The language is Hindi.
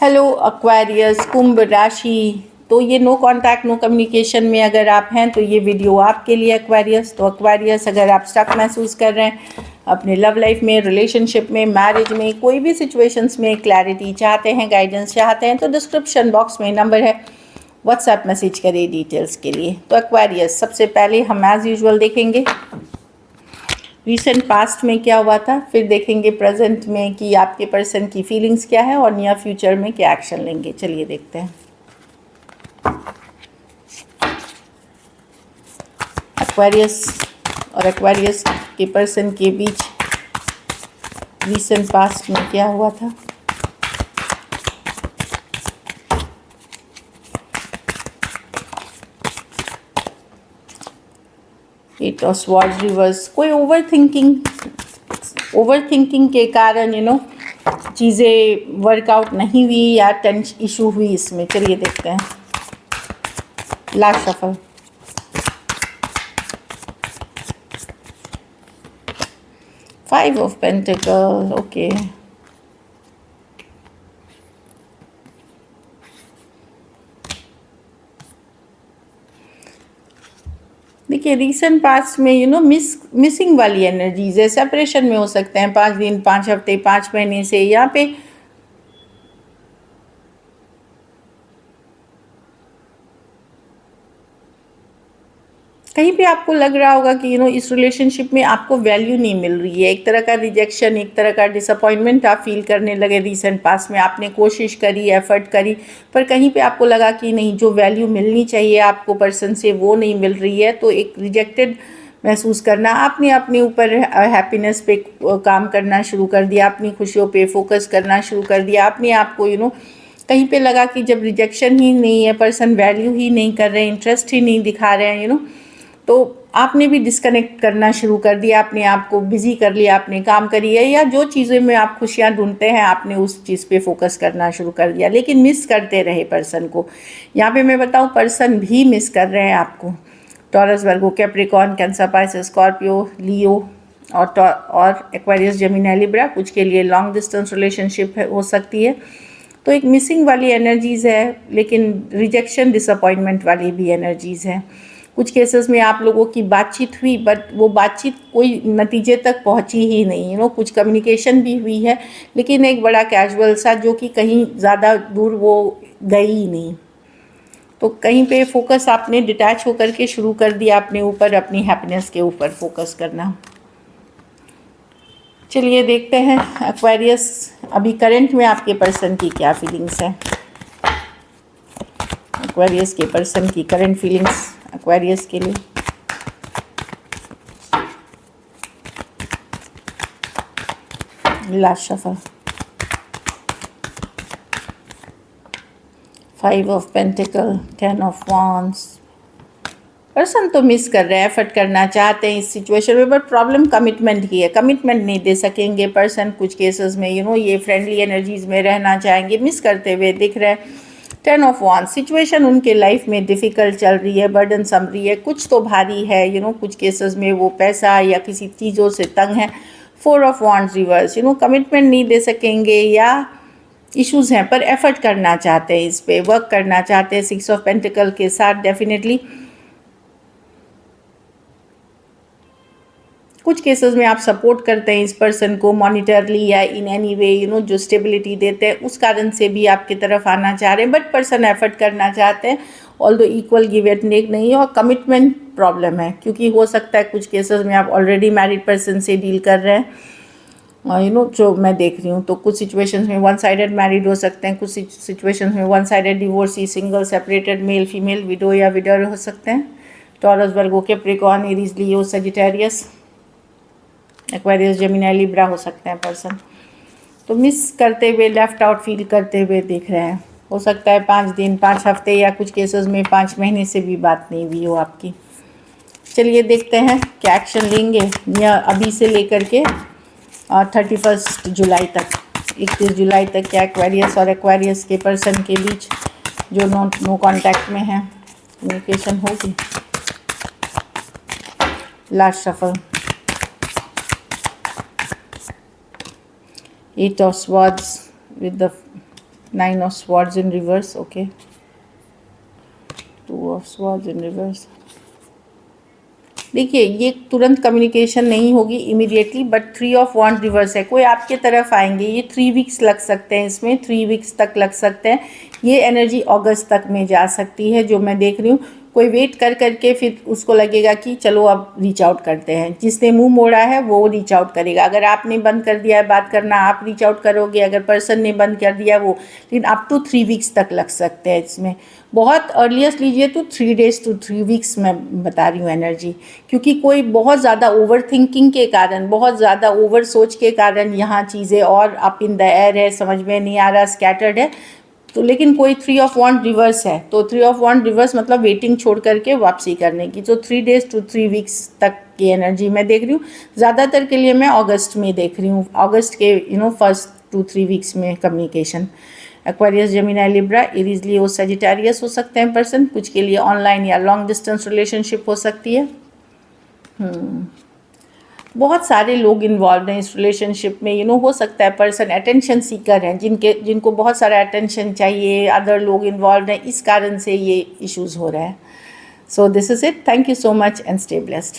हेलो एक्वेरियस, कुंभ राशि। तो ये नो कांटेक्ट नो कम्युनिकेशन में अगर आप हैं तो ये वीडियो आपके लिए एक्वेरियस। तो एक्वेरियस, अगर आप स्टक महसूस कर रहे हैं अपने लव लाइफ में, रिलेशनशिप में, मैरिज में, कोई भी सिचुएशंस में क्लैरिटी चाहते हैं, गाइडेंस चाहते हैं, तो डिस्क्रिप्शन बॉक्स में नंबर है, व्हाट्सएप मैसेज करिए डिटेल्स के लिए। तो एक्वेरियस, सबसे पहले हम एज़ यूजुअल देखेंगे रीसेंट पास्ट में क्या हुआ था, फिर देखेंगे प्रेजेंट में कि आपके पर्सन की फीलिंग्स क्या है और नियर फ्यूचर में क्या एक्शन लेंगे। चलिए देखते हैं। एक्वेरियस और एक्वेरियस के पर्सन के बीच रीसेंट पास्ट में क्या हुआ था। Eight of swords reverse. कोई ओवर थिंकिंग के कारण चीज़ें वर्कआउट नहीं हुई या टेंशन इशू हुई इसमें। चलिए देखते हैं। Last shuffle. Five of pentacle. Okay, देखिए रीसेंट पास्ट में मिसिंग वाली एनर्जीज है, सेपरेशन में हो सकते हैं 5 दिन, 5 हफ्ते, 5 महीने से। यहाँ पे कहीं पे आपको लग रहा होगा कि इस रिलेशनशिप में आपको वैल्यू नहीं मिल रही है। एक तरह का रिजेक्शन, एक तरह का डिसअपॉइंटमेंट आप फील करने लगे। रीसेंट पास्ट में आपने कोशिश करी, एफर्ट करी, पर कहीं पे आपको लगा कि नहीं, जो वैल्यू मिलनी चाहिए आपको पर्सन से वो नहीं मिल रही है। तो एक रिजेक्टेड महसूस करना, आपने अपने ऊपर हैप्पीनेस पे काम करना शुरू कर दिया, अपनी खुशियों पे फोकस करना शुरू कर दिया। अपने आप को कहीं पे लगा कि जब रिजेक्शन ही नहीं है, पर्सन वैल्यू ही नहीं कर रहे हैं, इंटरेस्ट ही नहीं दिखा रहे हैं तो आपने भी डिस्कनेक्ट करना शुरू कर दिया, अपने आप को बिजी कर लिया, आपने काम करी है, या जो चीज़ों में आप खुशियाँ ढूंढते हैं आपने उस चीज़ पे फोकस करना शुरू कर दिया, लेकिन मिस करते रहे पर्सन को। यहाँ पे मैं बताऊँ, पर्सन भी मिस कर रहे हैं आपको। टॉरस, वर्गो, कैप्रिकॉर्न, कैंसर, पाइसेस, स्कॉर्पियो, लियो और एक्वेरियस, जेमिनी, लिब्रा। कुछ के लिए लॉन्ग डिस्टेंस रिलेशनशिप हो सकती है। तो एक मिसिंग वाली एनर्जीज़ है, लेकिन रिजेक्शन, डिसअपॉइंटमेंट वाली भी एनर्जीज़ है। कुछ केसेस में आप लोगों की बातचीत हुई, बट वो बातचीत कोई नतीजे तक पहुंची ही नहीं। कुछ कम्युनिकेशन भी हुई है, लेकिन एक बड़ा कैजुअल सा, जो कि कहीं ज़्यादा दूर वो गई ही नहीं। तो कहीं पे फोकस आपने डिटैच होकर के शुरू कर दिया अपने ऊपर, अपनी हैप्पीनेस के ऊपर फोकस करना। चलिए देखते हैं एक्वेरियस, अभी करंट में आपके पर्सन की क्या फीलिंग्स हैं। एक्वेरियस के पर्सन की करंट फीलिंग्स एक्वेरियस के लिए। Last shuffle. 5 of pentacle, 10 of wands. Person तो मिस कर रहे हैं, एफर्ट करना चाहते हैं इस सिचुएशन में, बट प्रॉब्लम कमिटमेंट की है। कमिटमेंट नहीं दे सकेंगे पर्सन। कुछ केसेस में ये फ्रेंडली एनर्जीज में रहना चाहेंगे, मिस करते हुए दिख रहे हैं। 10 ऑफ वॉन्ड्स। सिचुएशन उनके लाइफ में डिफ़िकल्ट चल रही है, बर्डन सम रही है, कुछ तो भारी है। कुछ केसेस में वो पैसा या किसी चीज़ों से तंग है। 4 ऑफ वॉन्ड्स रिवर्स। कमिटमेंट नहीं दे सकेंगे या इश्यूज़ हैं, पर एफर्ट करना चाहते हैं, इस पे वर्क करना चाहते हैं। 6 ऑफ पेंटिकल के साथ डेफिनेटली कुछ केसेस में आप सपोर्ट करते हैं इस पर्सन को मॉनिटरली या इन एनी वे, जो स्टेबिलिटी देते हैं उस कारण से भी आपकी तरफ आना चाह रहे हैं, बट पर्सन एफर्ट करना चाहते हैं। Although equal give and take नहीं है, और कमिटमेंट प्रॉब्लम है, क्योंकि हो सकता है कुछ केसेस में आप ऑलरेडी मैरिड पर्सन से डील कर रहे हैं। जो मैं देख रही हूँ, तो कुछ सिचुएशंस में वन साइडेड मैरिड हो सकते हैं, कुछ सिचुएशंस में one sided divorcee, single, separated, male female, window या विडर हो सकते हैं। टॉरस, वर्गो, Capricorn, Aries, Leo, Sagittarius, Aquarius, Gemini, Libra हो सकते हैं पर्सन। तो मिस करते हुए, लेफ्ट आउट फील करते हुए दिख रहे हैं। हो सकता है 5 दिन, 5 हफ्ते, या कुछ केसेस में 5 महीने से भी बात नहीं हुई हो आपकी। चलिए देखते हैं क्या एक्शन लेंगे या अभी से लेकर के 31 जुलाई तक, 31 जुलाई तक क्या एक्वेरियस और एक्वेरियस के पर्सन के बीच जो नो कॉन्टैक्ट में है कम्युनिकेशन होगी। Last shuffle. 8 of swords with the 9 of swords in reverse, okay, 2 of swords in reverse. देखिए ये तुरंत कम्युनिकेशन नहीं होगी इमीडिएटली, बट 3 ऑफ वांड रिवर्स है, कोई आपके तरफ आएंगे। ये 3 वीक्स लग सकते हैं, इसमें 3 वीक्स तक लग सकते हैं। ये एनर्जी अगस्त तक में जा सकती है जो मैं देख रही हूँ। कोई वेट कर करके फिर उसको लगेगा कि चलो अब रीच आउट करते हैं। जिसने मुंह मोड़ा है वो रीच आउट करेगा। अगर आपने बंद कर दिया है बात करना, आप रीच आउट करोगे। अगर पर्सन ने बंद कर दिया वो, लेकिन अप टू 3 वीक्स तक लग सकते हैं इसमें। बहुत अर्लीस्ट लीजिए तो 3 डेज टू 3 वीक्स मैं बता रही हूँ एनर्जी, क्योंकि कोई बहुत ज़्यादा ओवर थिंकिंग के कारण, बहुत ज़्यादा ओवर सोच के कारण यहाँ चीज़ें और अप इन द एयर है, समझ में नहीं आ रहा, स्कैटर्ड है। तो लेकिन कोई 3 ऑफ वांड रिवर्स है, तो 3 ऑफ वांड रिवर्स मतलब वेटिंग छोड़ करके वापसी करने की। तो 3 डेज टू 3 वीक्स तक की एनर्जी मैं देख रही हूँ। ज़्यादातर के लिए मैं अगस्त में देख रही हूँ, अगस्त के फर्स्ट 2-3 वीक्स में communication. Aquarius, Gemini, Libra, Aries, Leo, Sagittarius हो सकते हैं पर्सन। कुछ के लिए ऑनलाइन या लॉन्ग डिस्टेंस रिलेशनशिप हो सकती है। बहुत सारे लोग इन्वॉल्व हैं इस रिलेशनशिप में। हो सकता है पर्सन अटेंशन सीकर हैं, जिनको बहुत सारा अटेंशन चाहिए, अदर लोग इन्वॉल्व हैं, इस कारण से ये इश्यूज़ हो रहे हैं। So this is it. Thank you so much and stay blessed.